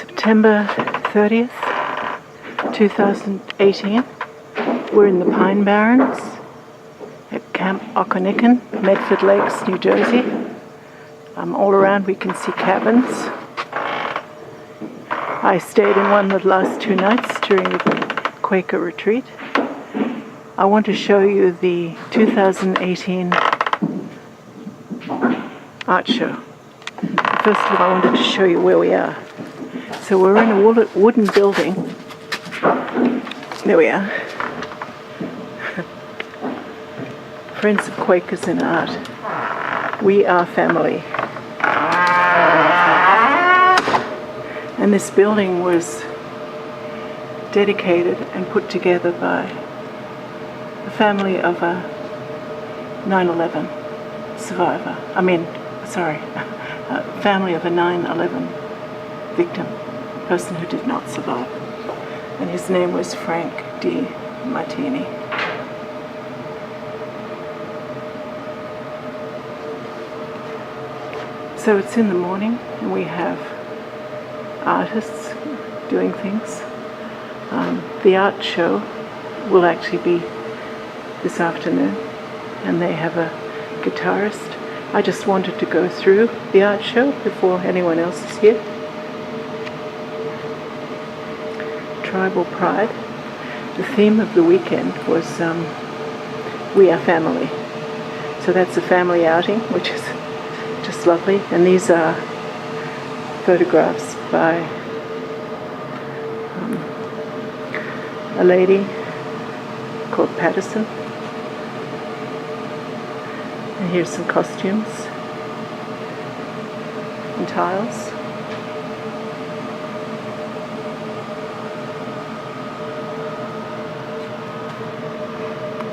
September 30th, 2018. We're in the Pine Barrens at Camp Okanagan, Medford Lakes, New Jersey. All around we can see cabins. I stayed in one the last 2 nights during the Quaker retreat. I want to show you the 2018 art show. First of all, I wanted to show you where we are. So we're in a wooden building. There we are. Friends of Quakers in Art. We are family. And this building was dedicated and put together by the family of a 9/11 survivor. Family of a 9/11 victim, person who did not survive. And his name was Frank D. Martini. So it's in the morning and we have artists doing things. The art show will actually be this afternoon and they have a guitarist. I just wanted to go through the art show before anyone else is here. Tribal Pride. The theme of the weekend was We Are Family. So that's a family outing, which is just lovely. And these are photographs by a lady called Paterson. And here's some costumes and tiles.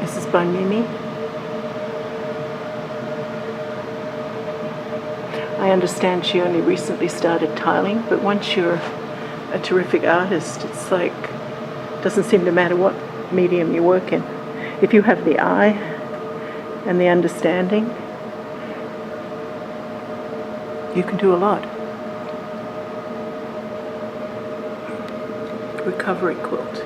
This is by Mimi. I understand she only recently started tiling, but once you're a terrific artist, it's like, doesn't seem to matter what medium you work in. If you have the eye and the understanding, you can do a lot. Recovery quilt.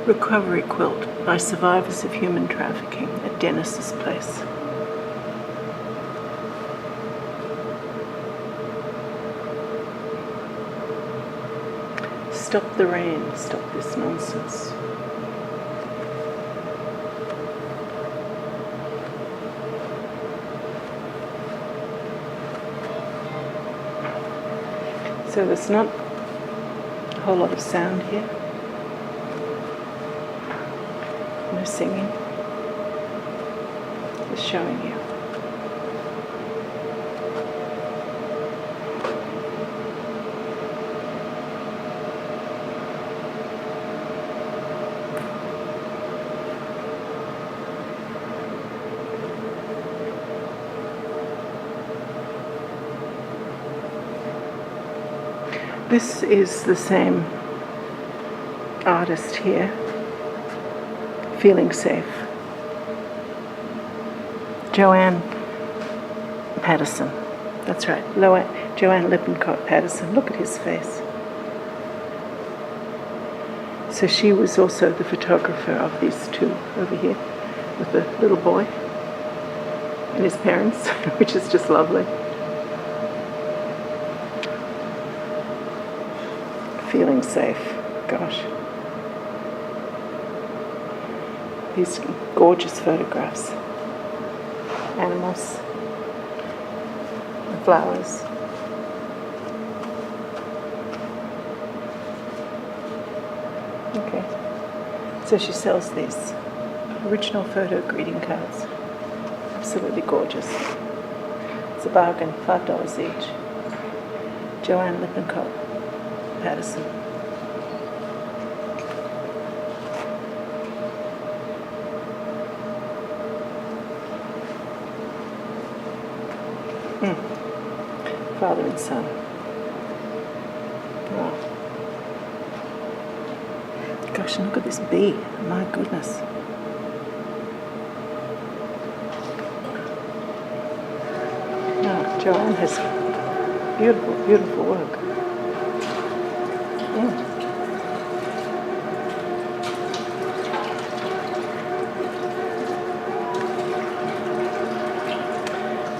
Recovery quilt by survivors of human trafficking at Dennis's place. Stop the rain, stop this nonsense. So there's not a whole lot of sound here. No singing, just showing you. This is the same artist here. Feeling safe. Joanne Paterson. That's right. Joanne Paterson. Look at his face. So she was also the photographer of these two over here with the little boy and his parents, which is just lovely. Feeling safe. Gosh. These gorgeous photographs. Animals. And flowers. Okay. So she sells these original photo greeting cards. Absolutely gorgeous. It's a bargain, $5 each. Joanne Paterson. Father and son. exhibition. Look at this bee. My goodness. Oh, Joanne has beautiful, beautiful work.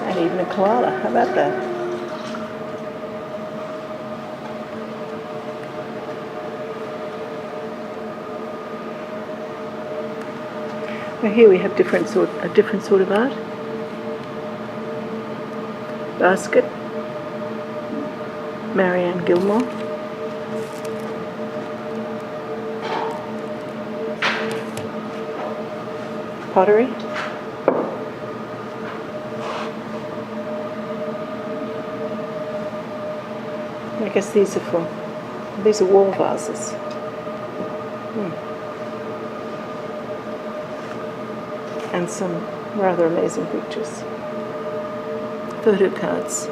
And even a koala. How about that? Well, here we have a different sort of art. Basket, Maryanne Gilmore. Pottery. I guess these are wall vases. And some rather amazing pictures. Photo cards.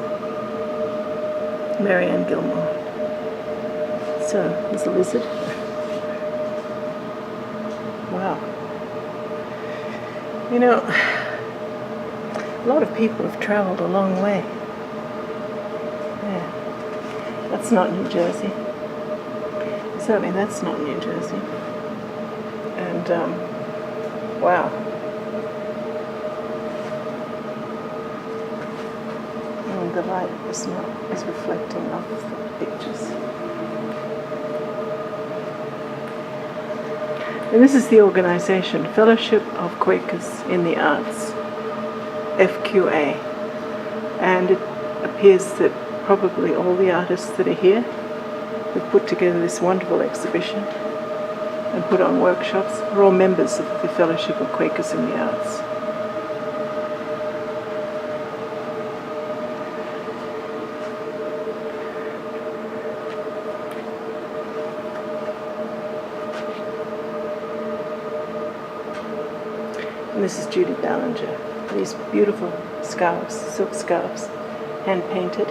Maryanne Gilmore. So, there's a lizard. Wow. You know, a lot of people have travelled a long way. Yeah. That's not New Jersey. Certainly that's not New Jersey. And, wow. The light is reflecting off the pictures. And this is the organization, Fellowship of Quakers in the Arts, FQA. And it appears that probably all the artists that are here have put together this wonderful exhibition and put on workshops. We're all members of the Fellowship of Quakers in the Arts. And this is Judy Ballinger. These beautiful scarves, silk scarves, hand painted.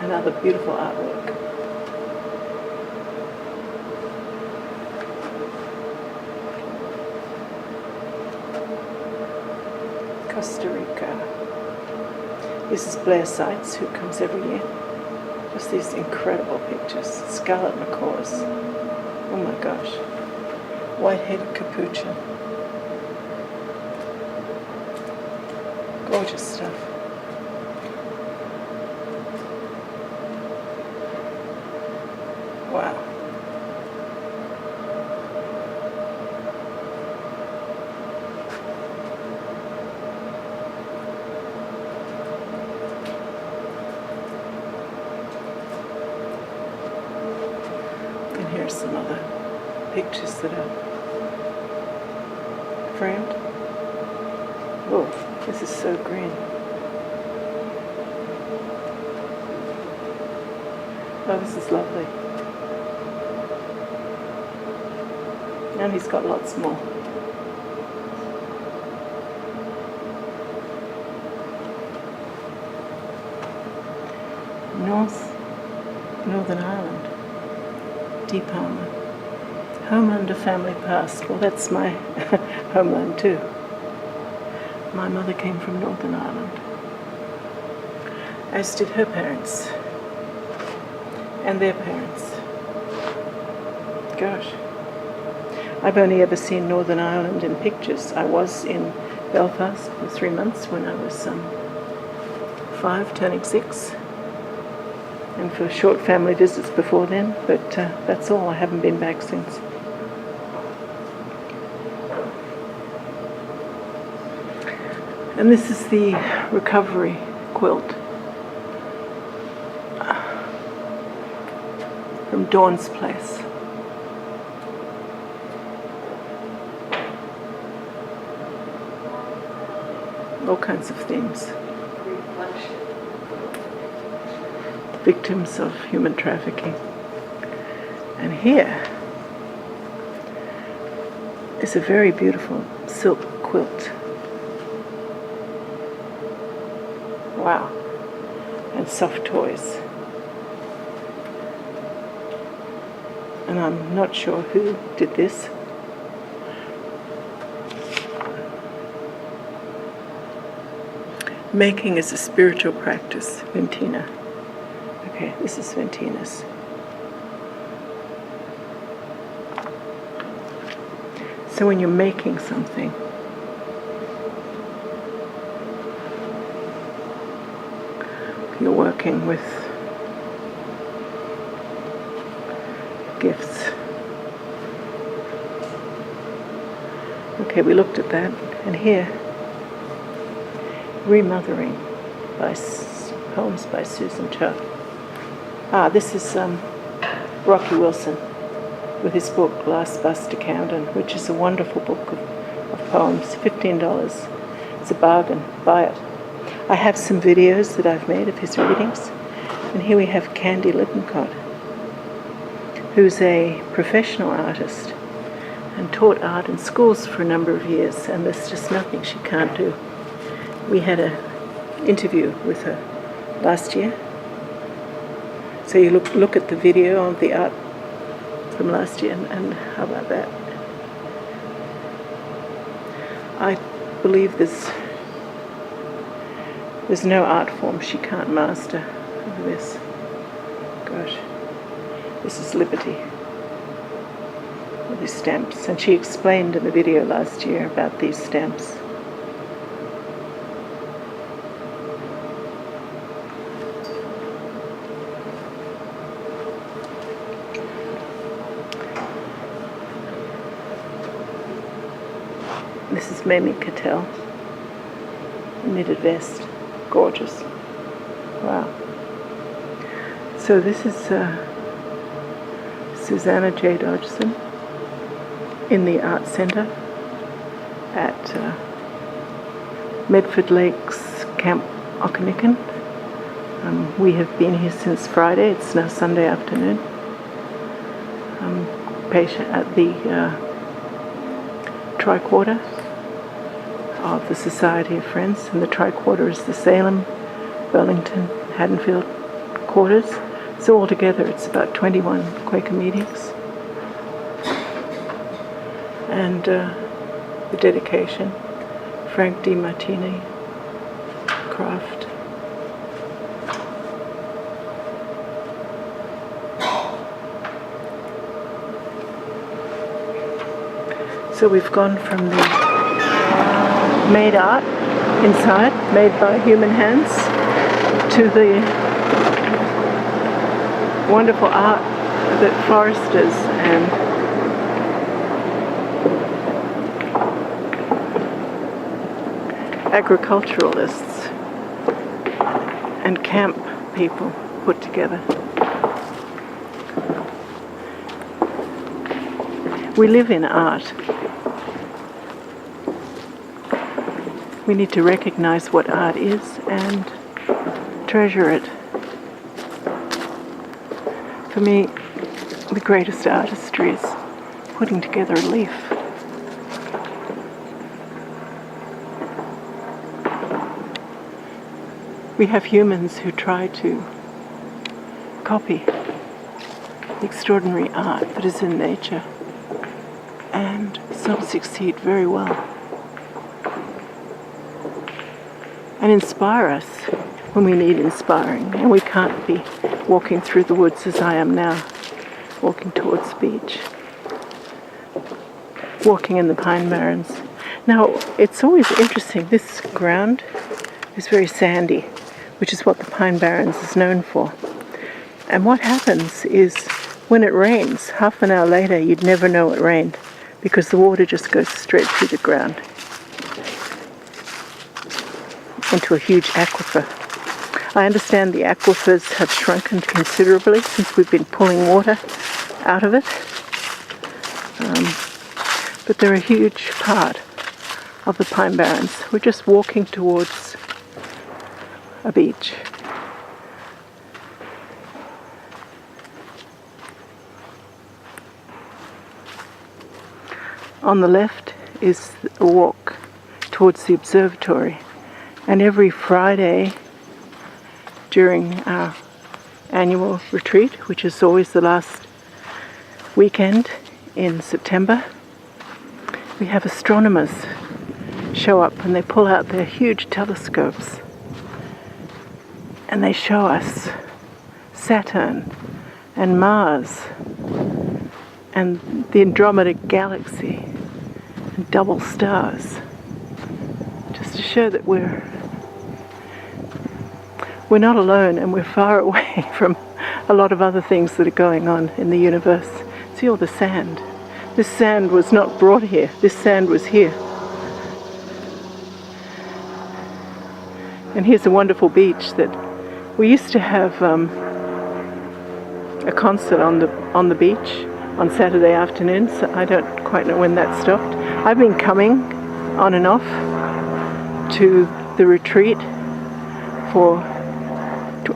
And other beautiful artwork. Costa Rica. This is Blair Seitz, who comes every year. Just these incredible pictures. Scarlet macaws. Oh my gosh. White-headed capuchin. Gorgeous stuff. Wow. And here's some other pictures that are framed. Oh, this is so green. Oh, this is lovely. And he's got lots more. Northern Ireland. Deep Armour. Homeland of family past. Well, that's my homeland too. My mother came from Northern Ireland, as did her parents and their parents. Gosh, I've only ever seen Northern Ireland in pictures. I was in Belfast for 3 months when I was 5, turning 6. And for short family visits before then, but that's all. I haven't been back since. And this is the recovery quilt from Dawn's Place. All kinds of themes. Victims of human trafficking. And here is a very beautiful silk quilt. Wow. And soft toys. and I'm not sure who did this. Making is a spiritual practice, Ventina. Okay, this is Ventina's. So when you're making something, you're working with gifts. Okay, we looked at that, and here, Remothering by poems by Susan Chuck. This is Rocky Wilson with his book Last Bus to Camden, which is a wonderful book of poems. $15. It's a bargain. Buy it. I have some videos that I've made of his readings, and here we have Candy Lippincott, who's a professional artist and taught art in schools for a number of years, and there's just nothing she can't do. We had an interview with her last year. So you look at the video of the art from last year, and how about that? I believe there's no art form she can't master. Look at this. Gosh. This is Liberty. With these stamps. And she explained in the video last year about these stamps. This is Mamie Cattell, knitted vest, gorgeous. Wow. So this is Susanna J. Dodgson in the Art Centre at Medford Lakes, Camp Okanagan. We have been here since Friday. It's now Sunday afternoon. I'm patient at the TriQuarter of the Society of Friends, and the TriQuarter is the Salem, Burlington, Haddonfield quarters. So altogether it's about 21 Quaker meetings. And the dedication, Frank D. Martini, Craft. So we've gone from the made art inside, made by human hands, to the wonderful art that foresters and agriculturalists and camp people put together. We live in art. We need to recognize what art is and treasure it. For me, the greatest artistry is putting together a leaf. We have humans who try to copy the extraordinary art that is in nature, and some succeed very well and inspire us when we need inspiring, and we can't be walking through the woods as I am now, walking towards the beach, walking in the pine barrens. Now, it's always interesting, this ground is very sandy, which is what the pine barrens is known for. And what happens is, when it rains, half an hour later you'd never know it rained, because the water just goes straight through the ground into a huge aquifer. I understand the aquifers have shrunken considerably since we've been pulling water out of it, but they're a huge part of the pine barrens. We're just walking towards a beach. On the left is a walk towards the observatory, and every Friday during our annual retreat, which is always the last weekend in September, we have astronomers show up and they pull out their huge telescopes and they show us Saturn and Mars and the Andromeda Galaxy and double stars, just to show that we're not alone and we're far away from a lot of other things that are going on in the universe. See all the sand. This sand was not brought here. This sand was here. And here's a wonderful beach that we used to have a concert on the beach on Saturday afternoons. I don't quite know when that stopped. I've been coming on and off to the retreat for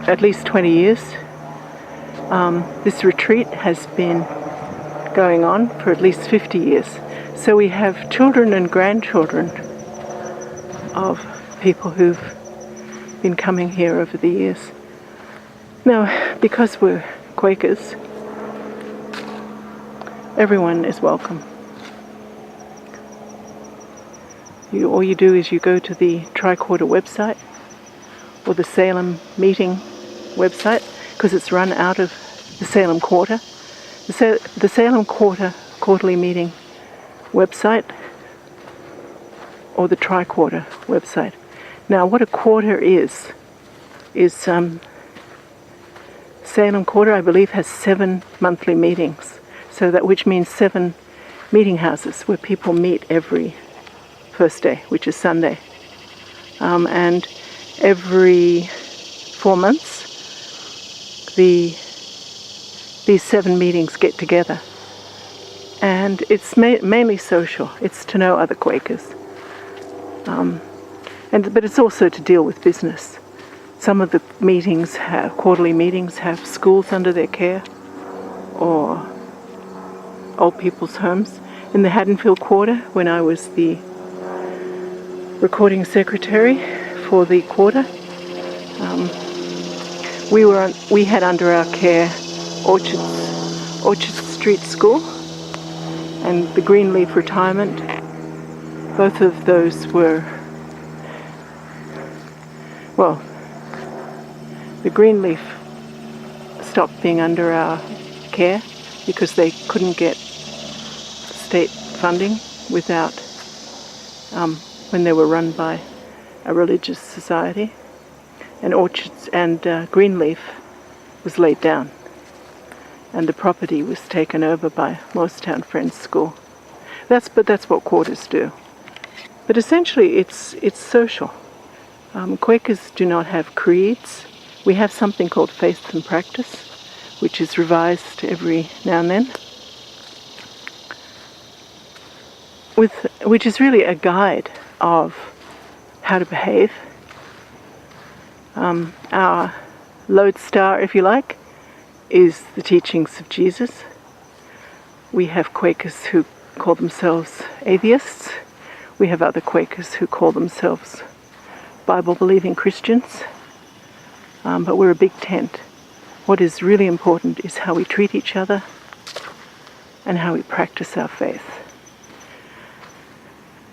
at least 20 years. This retreat has been going on for at least 50 years. So we have children and grandchildren of people who've been coming here over the years. Now, because we're Quakers, everyone is welcome. All you do is you go to the TriQuarter website or the Salem meeting website, because it's run out of the Salem Quarter. The Salem Quarter quarterly meeting website or the TriQuarter website. Now, what a quarter is Salem Quarter, I believe, has 7 monthly meetings. So that, which means 7 meeting houses where people meet every first day, which is Sunday. And every 4 months, these 7 meetings get together. And it's mainly social. It's to know other Quakers. But it's also to deal with business. Some of the meetings, quarterly meetings, have schools under their care or old people's homes. In the Haddonfield Quarter, when I was the recording secretary for the quarter, we had under our care Orchard Street School and the Greenleaf Retirement. Both of those were, well, the Greenleaf stopped being under our care because they couldn't get state funding without, when they were run by a religious society. And Orchards and Greenleaf was laid down, and the property was taken over by Morristown Friends School. But that's what quarters do. But essentially, it's social. Quakers do not have creeds. We have something called Faith and Practice, which is revised every now and then, which is really a guide of how to behave. Our lodestar, if you like, is the teachings of Jesus. We have Quakers who call themselves atheists. We have other Quakers who call themselves Bible-believing Christians. But we're a big tent. What is really important is how we treat each other and how we practice our faith.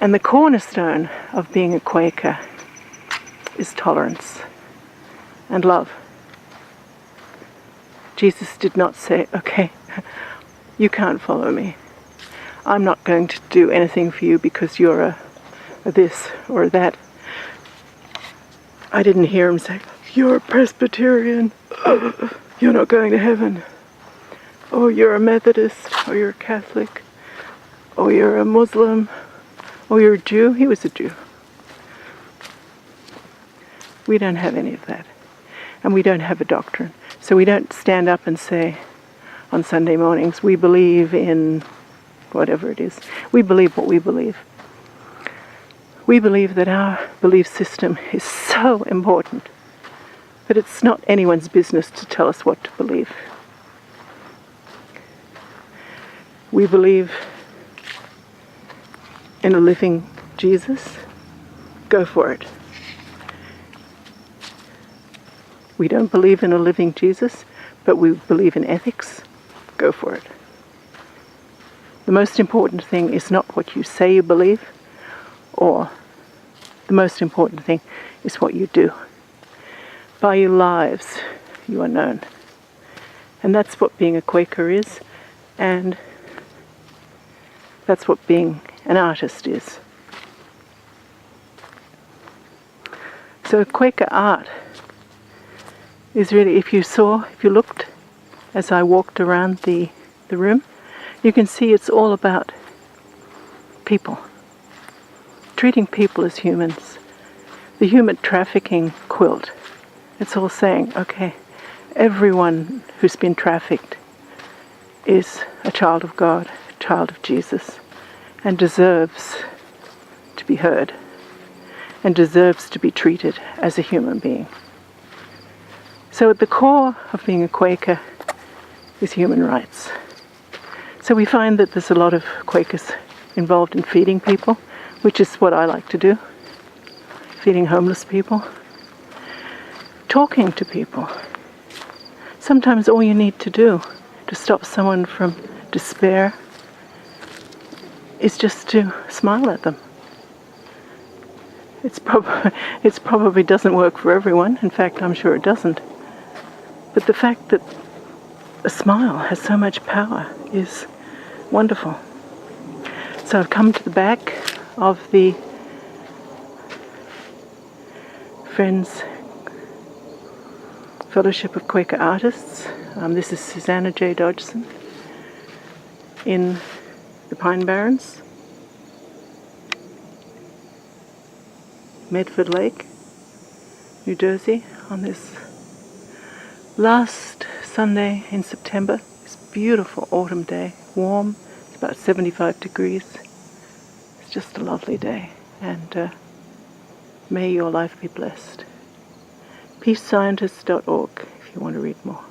And the cornerstone of being a Quaker is tolerance and love. Jesus did not say, okay, you can't follow me. I'm not going to do anything for you because you're a this or a that. I didn't hear him say, you're a Presbyterian, you're not going to heaven. Oh, you're a Methodist, or you're a Catholic, or you're a Muslim, or you're a Jew. He was a Jew. We don't have any of that. And we don't have a doctrine. So we don't stand up and say on Sunday mornings, we believe in whatever it is. We believe what we believe. We believe that our belief system is so important that it's not anyone's business to tell us what to believe. We believe in a living Jesus. Go for it. We don't believe in a living Jesus, but we believe in ethics. Go for it. The most important thing is not what you say you believe, or the most important thing is what you do. By your lives, you are known. And that's what being a Quaker is, and that's what being an artist is. So Quaker art is really, if you looked as I walked around the room, you can see it's all about people. Treating people as humans. The human trafficking quilt. It's all saying, okay, everyone who's been trafficked is a child of God, a child of Jesus, and deserves to be heard, and deserves to be treated as a human being. So at the core of being a Quaker is human rights. So we find that there's a lot of Quakers involved in feeding people, which is what I like to do, feeding homeless people, talking to people. Sometimes all you need to do to stop someone from despair is just to smile at them. It probably doesn't work for everyone. In fact, I'm sure it doesn't. But the fact that a smile has so much power is wonderful. So I've come to the back of the Friends Fellowship of Quaker Artists. This is Susanna J. Dodgson in the Pine Barrens, Medford Lake, New Jersey, on this last Sunday in September. This beautiful autumn day, warm, it's about 75 degrees. It's just a lovely day, and may your life be blessed. peacescientist.org if you want to read more.